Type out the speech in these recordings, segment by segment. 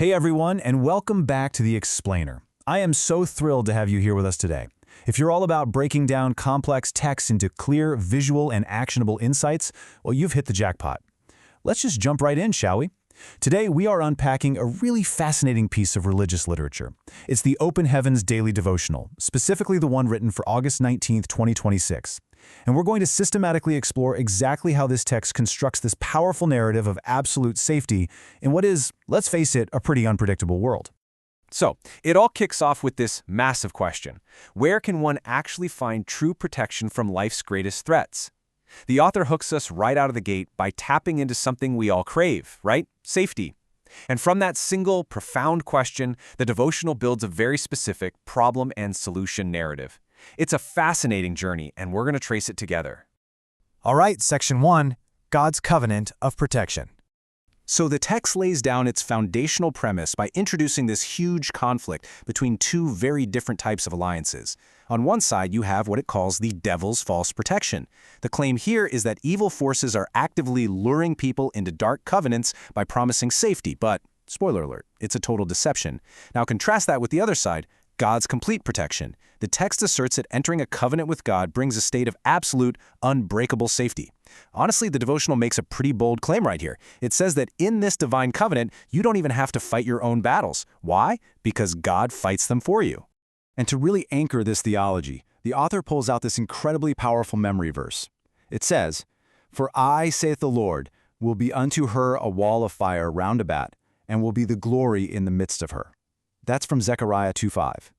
Hey everyone, and welcome back to The Explainer. I am so thrilled to have you here with us today. If you're all about breaking down complex texts into clear, visual, and actionable insights, well, you've hit the jackpot. Let's just jump right in, shall we? Today, we are unpacking a really fascinating piece of religious literature. It's the Open Heavens Daily Devotional, specifically the one written for August 19th, 2026. And we're going to systematically explore exactly how this text constructs this powerful narrative of absolute safety in what is, let's face it, a pretty unpredictable world. So, it all kicks off with this massive question. Where can one actually find true protection from life's greatest threats? The author hooks us right out of the gate by tapping into something we all crave, right? Safety. And from that single, profound question, the devotional builds a very specific problem and solution narrative. It's a fascinating journey, and we're going to trace it together. All right, Section 1, God's Covenant of Protection. So the text lays down its foundational premise by introducing this huge conflict between two very different types of alliances. On one side, you have what it calls the devil's false protection. The claim here is that evil forces are actively luring people into dark covenants by promising safety, but, spoiler alert, it's a total deception. Now contrast that with the other side, God's complete protection. The text asserts that entering a covenant with God brings a state of absolute, unbreakable safety. Honestly, the devotional makes a pretty bold claim right here. It says that in this divine covenant, you don't even have to fight your own battles. Why? Because God fights them for you. And to really anchor this theology, the author pulls out this incredibly powerful memory verse. It says, "For I, saith the Lord, will be unto her a wall of fire round about, and will be the glory in the midst of her." That's from Zechariah 2:5.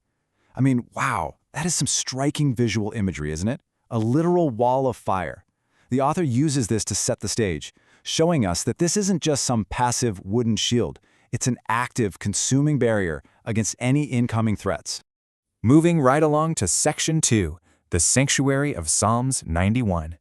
I mean, wow, that is some striking visual imagery, isn't it? A literal wall of fire. The author uses this to set the stage, showing us that this isn't just some passive wooden shield. It's an active, consuming barrier against any incoming threats. Moving right along to Section 2, the Sanctuary of Psalms 91.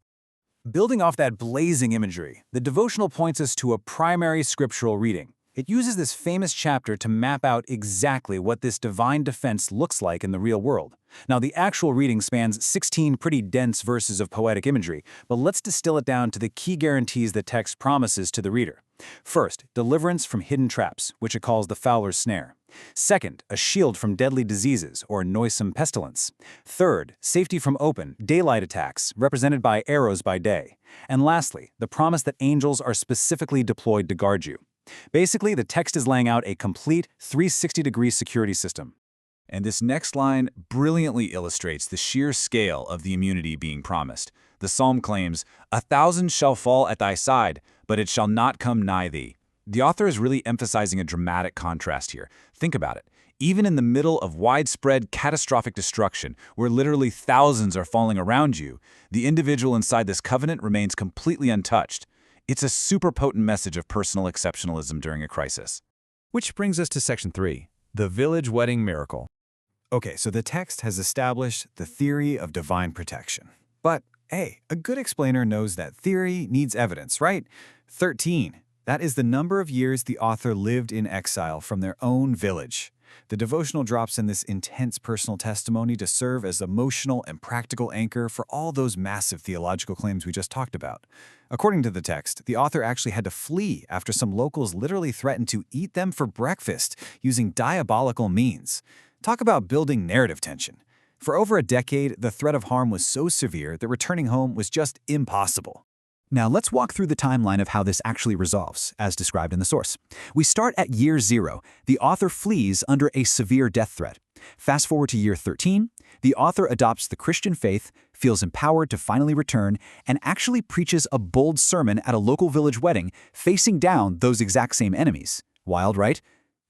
Building off that blazing imagery, the devotional points us to a primary scriptural reading. It uses this famous chapter to map out exactly what this divine defense looks like in the real world. Now, the actual reading spans 16 pretty dense verses of poetic imagery, but let's distill it down to the key guarantees the text promises to the reader. First, deliverance from hidden traps, which it calls the fowler's snare. Second, a shield from deadly diseases or noisome pestilence. Third, safety from open, daylight attacks, represented by arrows by day. And lastly, the promise that angels are specifically deployed to guard you. Basically, the text is laying out a complete 360-degree security system. And this next line brilliantly illustrates the sheer scale of the immunity being promised. The psalm claims, "1,000 shall fall at thy side, but it shall not come nigh thee." The author is really emphasizing a dramatic contrast here. Think about it. Even in the middle of widespread catastrophic destruction, where literally thousands are falling around you, the individual inside this covenant remains completely untouched. It's a super potent message of personal exceptionalism during a crisis. Which brings us to Section 3, the Village Wedding Miracle. Okay, so the text has established the theory of divine protection. But, hey, a good explainer knows that theory needs evidence, right? 13. That is the number of years the author lived in exile from their own village. The devotional drops in this intense personal testimony to serve as emotional and practical anchor for all those massive theological claims we just talked about. According to the text, the author actually had to flee after some locals literally threatened to eat them for breakfast using diabolical means. Talk about building narrative tension. For over a decade, the threat of harm was so severe that returning home was just impossible. Now let's walk through the timeline of how this actually resolves, as described in the source. We start at year 0. The author flees under a severe death threat. Fast forward to year 13. The author adopts the Christian faith, feels empowered to finally return, and actually preaches a bold sermon at a local village wedding, facing down those exact same enemies. Wild, right?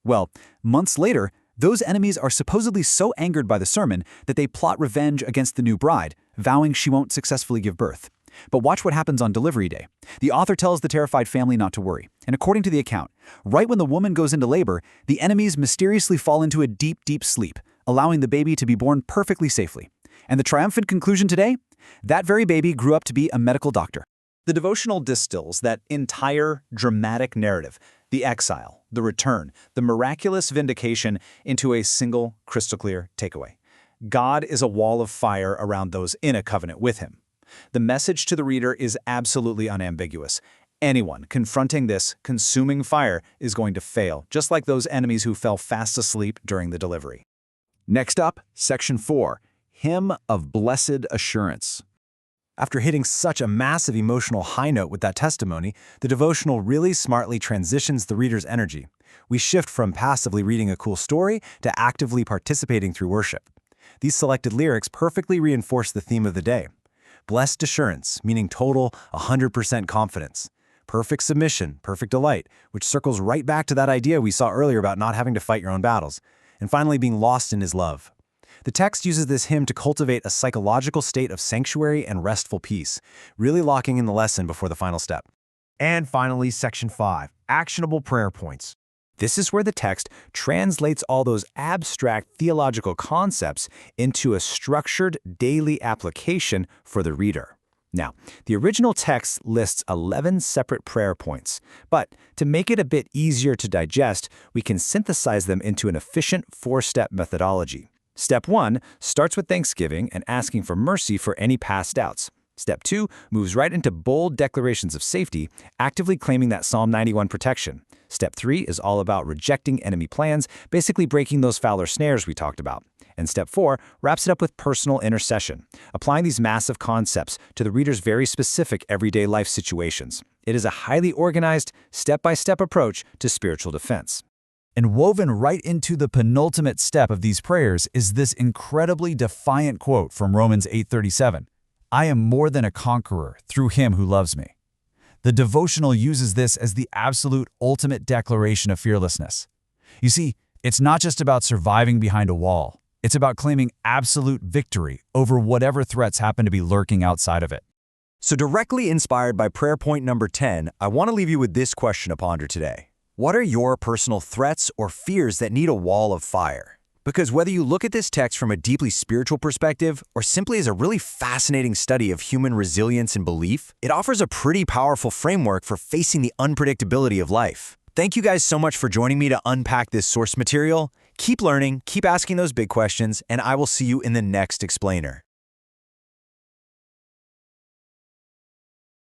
Well, months later, those enemies are supposedly so angered by the sermon that they plot revenge against the new bride, vowing she won't successfully give birth. But watch what happens on delivery day. The author tells the terrified family not to worry. And according to the account, right when the woman goes into labor, the enemies mysteriously fall into a deep, deep sleep, allowing the baby to be born perfectly safely. And the triumphant conclusion today? That very baby grew up to be a medical doctor. The devotional distills that entire dramatic narrative, the exile, the return, the miraculous vindication, into a single crystal clear takeaway. God is a wall of fire around those in a covenant with him. The message to the reader is absolutely unambiguous. Anyone confronting this consuming fire is going to fail, just like those enemies who fell fast asleep during the delivery. Next up, Section 4, Hymn of Blessed Assurance. After hitting such a massive emotional high note with that testimony, the devotional really smartly transitions the reader's energy. We shift from passively reading a cool story to actively participating through worship. These selected lyrics perfectly reinforce the theme of the day. Blessed assurance, meaning total 100% confidence. Perfect submission, perfect delight, which circles right back to that idea we saw earlier about not having to fight your own battles. And finally, being lost in His love. The text uses this hymn to cultivate a psychological state of sanctuary and restful peace, really locking in the lesson before the final step. And finally, Section 5, Actionable Prayer Points. This is where the text translates all those abstract theological concepts into a structured daily application for the reader. Now, the original text lists 11 separate prayer points, but to make it a bit easier to digest, we can synthesize them into an efficient 4-step methodology. Step 1 starts with thanksgiving and asking for mercy for any past doubts. Step 2 moves right into bold declarations of safety, actively claiming that Psalm 91 protection. Step 3 is all about rejecting enemy plans, basically breaking those fowler snares we talked about. And Step 4 wraps it up with personal intercession, applying these massive concepts to the reader's very specific everyday life situations. It is a highly organized, step-by-step approach to spiritual defense. And woven right into the penultimate step of these prayers is this incredibly defiant quote from Romans 8:37. I am more than a conqueror through Him who loves me. The devotional uses this as the absolute ultimate declaration of fearlessness. You see, it's not just about surviving behind a wall. It's about claiming absolute victory over whatever threats happen to be lurking outside of it. So directly inspired by prayer point number 10, I want to leave you with this question to ponder today. What are your personal threats or fears that need a wall of fire? Because whether you look at this text from a deeply spiritual perspective or simply as a really fascinating study of human resilience and belief, it offers a pretty powerful framework for facing the unpredictability of life. Thank you guys so much for joining me to unpack this source material. Keep learning, keep asking those big questions, and I will see you in the next explainer.